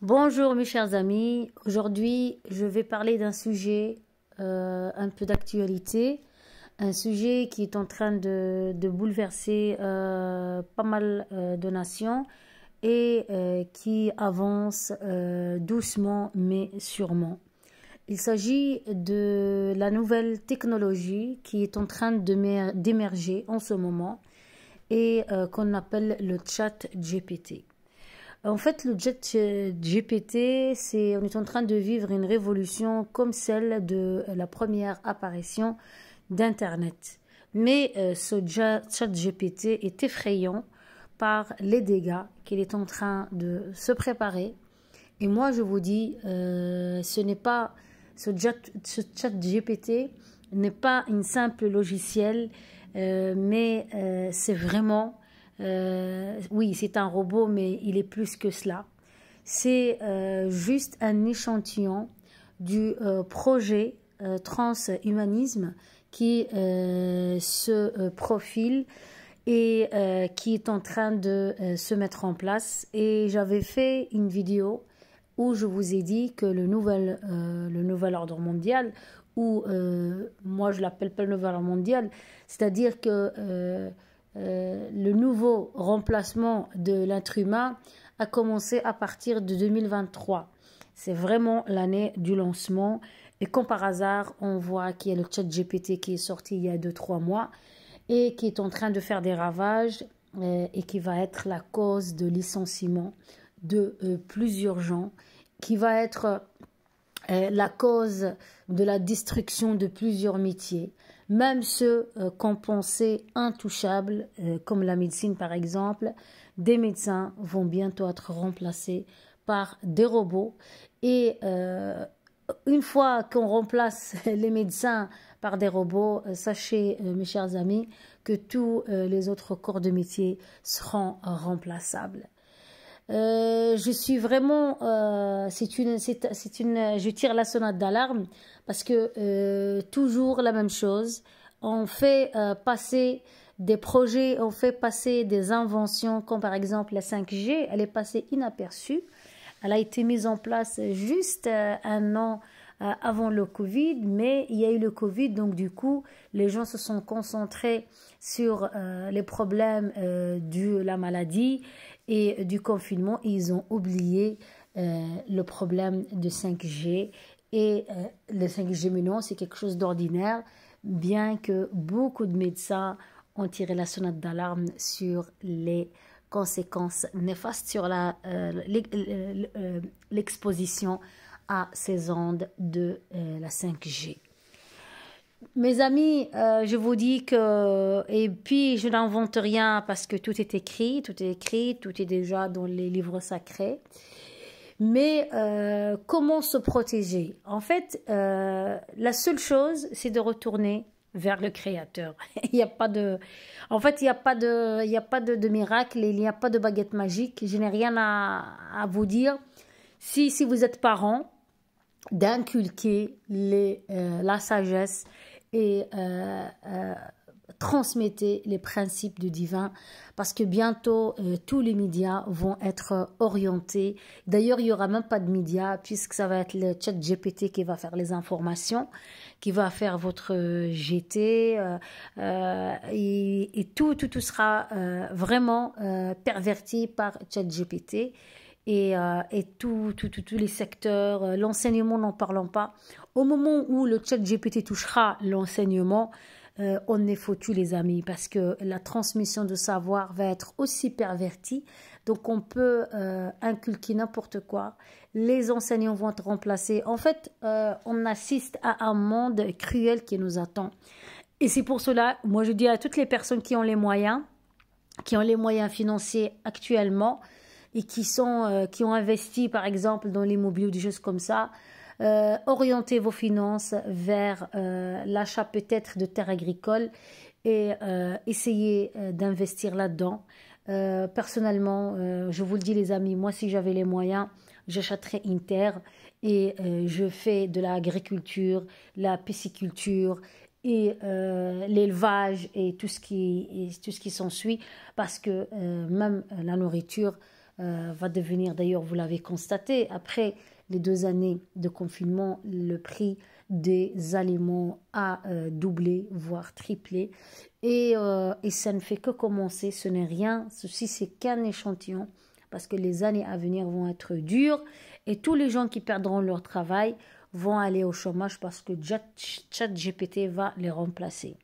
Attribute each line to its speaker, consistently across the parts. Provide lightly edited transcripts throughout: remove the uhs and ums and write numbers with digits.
Speaker 1: Bonjour mes chers amis, aujourd'hui je vais parler d'un sujet un peu d'actualité, un sujet qui est en train de bouleverser pas mal de nations et qui avance doucement mais sûrement. Il s'agit de la nouvelle technologie qui est en train d'émerger en ce moment et qu'on appelle le chat GPT. En fait, le chat GPT, on est en train de vivre une révolution comme celle de la première apparition d'Internet. Mais ce chat GPT est effrayant par les dégâts qu'il est en train de se préparer. Et moi, je vous dis, ce chat GPT n'est pas une simple logiciel, mais c'est vraiment... oui, c'est un robot, mais il est plus que cela. C'est juste un échantillon du projet transhumanisme qui se profile et qui est en train de se mettre en place. Et j'avais fait une vidéo où je vous ai dit que le nouvel ordre mondial, ou moi je l'appelle pas le nouvel ordre mondial, c'est-à-dire que le nouveau remplacement de l'être humain a commencé à partir de 2023. C'est vraiment l'année du lancement. Et comme par hasard, on voit qu'il y a le chat GPT qui est sorti il y a 2-3 mois et qui est en train de faire des ravages et qui va être la cause de licenciement de plusieurs gens, qui va être la cause de la destruction de plusieurs métiers. Même ceux qu'on pensait intouchables, comme la médecine par exemple, des médecins vont bientôt être remplacés par des robots. Et une fois qu'on remplace les médecins par des robots, sachez, mes chers amis, que tous les autres corps de métier seront remplaçables. Je suis vraiment, je tire la sonnette d'alarme parce que toujours la même chose. On fait passer des projets, on fait passer des inventions comme par exemple la 5G, elle est passée inaperçue. Elle a été mise en place juste un an avant le Covid, mais il y a eu le Covid, donc du coup, les gens se sont concentrés sur les problèmes de la maladie et du confinement. Et ils ont oublié le problème de 5G. Et le 5G, maintenant, c'est quelque chose d'ordinaire, bien que beaucoup de médecins ont tiré la sonnette d'alarme sur les conséquences néfastes sur l'exposition à ces ondes de la 5G. Mes amis, je vous dis que, et puis je n'invente rien parce que tout est écrit, tout est déjà dans les livres sacrés. Mais comment se protéger? En fait, la seule chose, c'est de retourner vers le Créateur. Il n'y a pas de, en fait, il n'y a pas de miracle, il n'y a pas de baguette magique. Je n'ai rien à vous dire. Si vous êtes parent, d'inculquer la sagesse et transmettez les principes du divin parce que bientôt tous les médias vont être orientés. D'ailleurs, il n'y aura même pas de médias puisque ça va être le chat GPT qui va faire les informations, qui va faire votre GT et tout sera vraiment perverti par chat GPT. Et tous les secteurs, l'enseignement n'en parlons pas. Au moment où le chat GPT touchera l'enseignement, on est foutu les amis parce que la transmission de savoir va être aussi pervertie. Donc on peut inculquer n'importe quoi. Les enseignants vont être remplacés. En fait, on assiste à un monde cruel qui nous attend. Et c'est pour cela, moi je dis à toutes les personnes qui ont les moyens financiers actuellement, et qui ont investi par exemple dans l'immobilier ou des choses comme ça, orientez vos finances vers l'achat peut-être de terres agricoles et essayez d'investir là-dedans. Personnellement, je vous le dis les amis, moi si j'avais les moyens, j'achèterais une terre et je fais de l'agriculture, la pisciculture et l'élevage et tout ce qui s'ensuit parce que même la nourriture, va devenir, d'ailleurs vous l'avez constaté, après les 2 années de confinement, le prix des aliments a doublé, voire triplé. Et ça ne fait que commencer, ce n'est rien, ceci c'est qu'un échantillon, parce que les années à venir vont être dures, et tous les gens qui perdront leur travail vont aller au chômage parce que ChatGPT va les remplacer.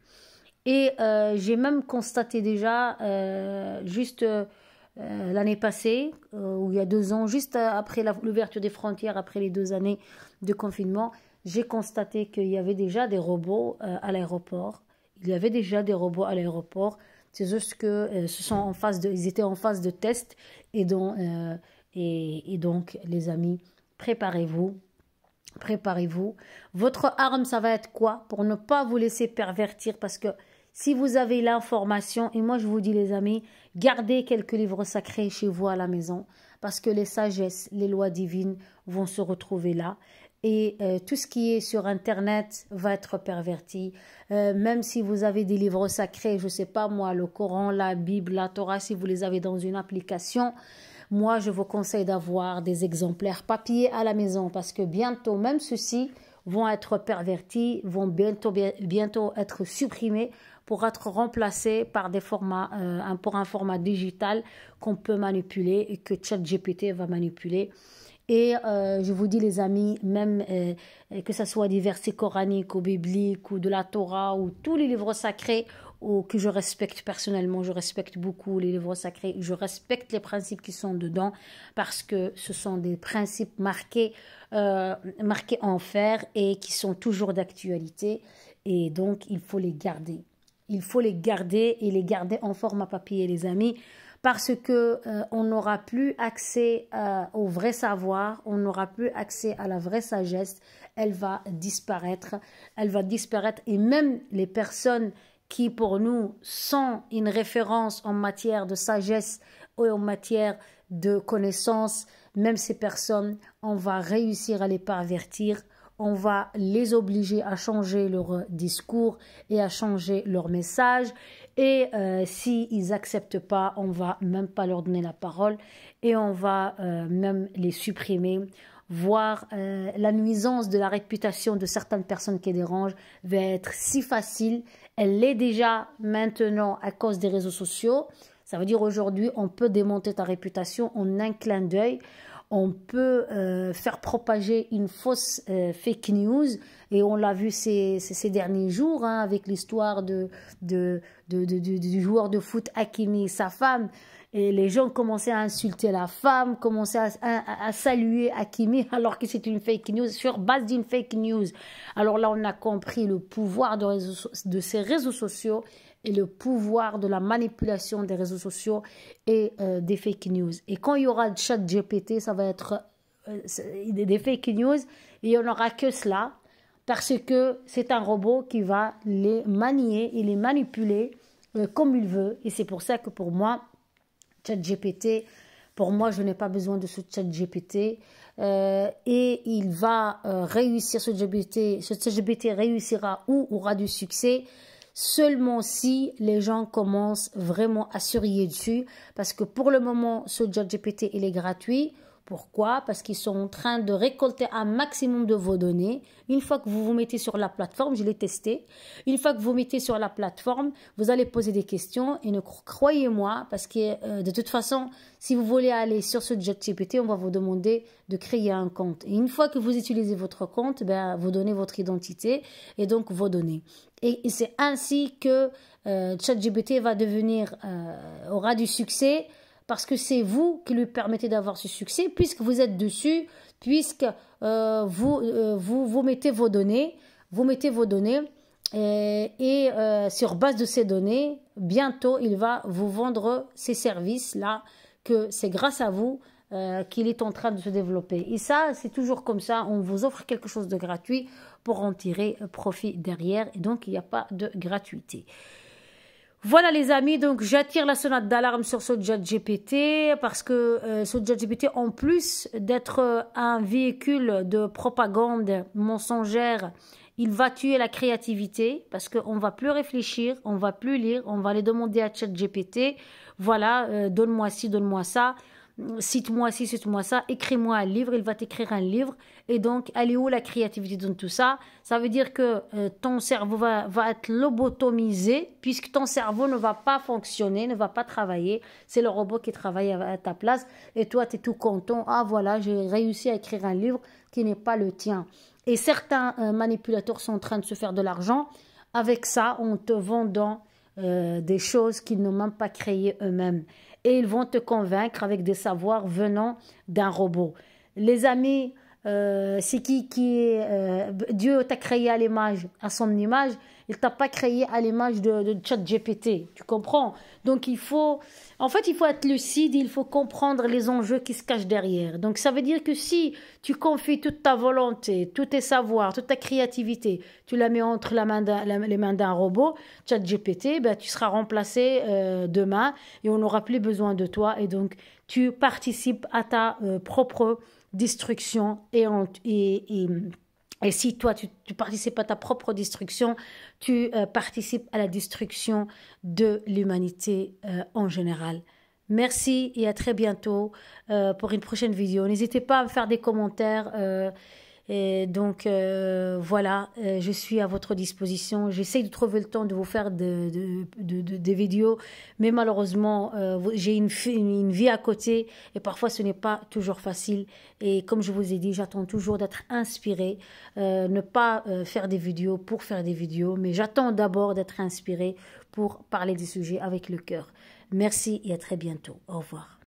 Speaker 1: Et j'ai même constaté déjà, juste l'année passée, ou il y a 2 ans, juste après l'ouverture des frontières, après les 2 années de confinement, j'ai constaté qu'il y avait déjà des robots à l'aéroport. Il y avait déjà des robots à l'aéroport. C'est juste que ils étaient en phase de test. Et donc, les amis, préparez-vous. Préparez-vous. Votre arme, ça va être quoi? Pour ne pas vous laisser pervertir, parce que si vous avez l'information, et moi je vous dis les amis, gardez quelques livres sacrés chez vous à la maison, parce que les sagesses, les lois divines vont se retrouver là. Et tout ce qui est sur Internet va être perverti. Même si vous avez des livres sacrés, je ne sais pas moi, le Coran, la Bible, la Torah, si vous les avez dans une application, moi, je vous conseille d'avoir des exemplaires papier à la maison, parce que bientôt, même ceux-ci vont être pervertis, vont bientôt être supprimés pour être remplacés par des formats, pour un format digital qu'on peut manipuler et que ChatGPT va manipuler. Et je vous dis les amis, même que ce soit des versets coraniques ou bibliques ou de la Torah ou tous les livres sacrés, ou que je respecte personnellement, je respecte beaucoup les livres sacrés, je respecte les principes qui sont dedans, parce que ce sont des principes marqués en fer et qui sont toujours d'actualité, et donc il faut les garder. Il faut les garder et les garder en format papier, les amis, parce que on n'aura plus accès au vrai savoir, on n'aura plus accès à la vraie sagesse, elle va disparaître, et même les personnes qui pour nous sont une référence en matière de sagesse ou en matière de connaissance, même ces personnes, on va réussir à les pervertir, on va les obliger à changer leur discours et à changer leur message. Et s'ils n'acceptent pas, on va même pas leur donner la parole et on va même les supprimer. Voire la nuisance de la réputation de certaines personnes qui dérangent va être si facile. Elle l'est déjà maintenant à cause des réseaux sociaux. Ça veut dire aujourd'hui, on peut démonter ta réputation en un clin d'œil. On peut faire propager une fausse fake news, et on l'a vu ces derniers jours hein, avec l'histoire du joueur de foot Hakimi et sa femme. Et les gens commençaient à insulter la femme, commençaient à saluer Hakimi alors que c'est une fake news, sur base d'une fake news. Alors là, on a compris le pouvoir de ces réseaux sociaux et le pouvoir de la manipulation des réseaux sociaux et des fake news. Et quand il y aura ChatGPT, ça va être des fake news, et il n'y en aura que cela, parce que c'est un robot qui va les manier et les manipuler comme il veut. Et c'est pour ça que pour moi, ChatGPT, pour moi, je n'ai pas besoin de ce ChatGPT. Et il va réussir, ce ChatGPT réussira ou aura du succès seulement si les gens commencent vraiment à surveiller dessus. Parce que pour le moment, ce ChatGPT, il est gratuit. Pourquoi? Parce qu'ils sont en train de récolter un maximum de vos données. Une fois que vous vous mettez sur la plateforme, je l'ai testé, une fois que vous mettez sur la plateforme, vous allez poser des questions et croyez-moi, parce que de toute façon, si vous voulez aller sur ce ChatGPT, on va vous demander de créer un compte. Et une fois que vous utilisez votre compte, ben, vous donnez votre identité et donc vos données. Et c'est ainsi que ChatGPT va aura du succès, parce que c'est vous qui lui permettez d'avoir ce succès, puisque vous êtes dessus, puisque vous mettez vos données, et sur base de ces données, bientôt il va vous vendre ces services-là, que c'est grâce à vous qu'il est en train de se développer. Et ça, c'est toujours comme ça, on vous offre quelque chose de gratuit pour en tirer profit derrière, et donc il n'y a pas de gratuité. Voilà les amis, donc j'attire la sonnette d'alarme sur ce ChatGPT, parce que ce ChatGPT, en plus d'être un véhicule de propagande mensongère, il va tuer la créativité, parce qu'on ne va plus réfléchir, on ne va plus lire, on va aller demander à ChatGPT, voilà, donne-moi ci, donne-moi ça. cite-moi ci, cite-moi ça, écris-moi un livre, il va t'écrire un livre. Et donc, elle est où la créativité dans tout ça? Ça veut dire que ton cerveau va être lobotomisé, puisque ton cerveau ne va pas fonctionner, ne va pas travailler. C'est le robot qui travaille à ta place. Et toi, tu es tout content. Ah voilà, j'ai réussi à écrire un livre qui n'est pas le tien. Et certains manipulateurs sont en train de se faire de l'argent avec ça, en te vendant des choses qu'ils n'ont même pas créées eux-mêmes. Et ils vont te convaincre avec des savoirs venant d'un robot. Les amis, c'est qui est... Dieu t'a créé à l'image, à son image. Il t'a pas créé à l'image de ChatGPT. Tu comprends? Donc il faut... En fait, il faut être lucide, il faut comprendre les enjeux qui se cachent derrière. Donc ça veut dire que si tu confies toute ta volonté, tous tes savoirs, toute ta créativité, tu la mets entre les mains d'un robot, ChatGPT, ben, tu seras remplacé demain et on n'aura plus besoin de toi. Et donc, tu participes à ta propre destruction et si toi, tu participes à ta propre destruction, tu participes à la destruction de l'humanité en général. Merci et à très bientôt pour une prochaine vidéo. N'hésitez pas à me faire des commentaires. Et donc, voilà, je suis à votre disposition. J'essaie de trouver le temps de vous faire des vidéos, mais malheureusement, j'ai une vie à côté et parfois ce n'est pas toujours facile. Et comme je vous ai dit, j'attends toujours d'être inspirée, ne pas faire des vidéos pour faire des vidéos, mais j'attends d'abord d'être inspirée pour parler des sujets avec le cœur. Merci et à très bientôt. Au revoir.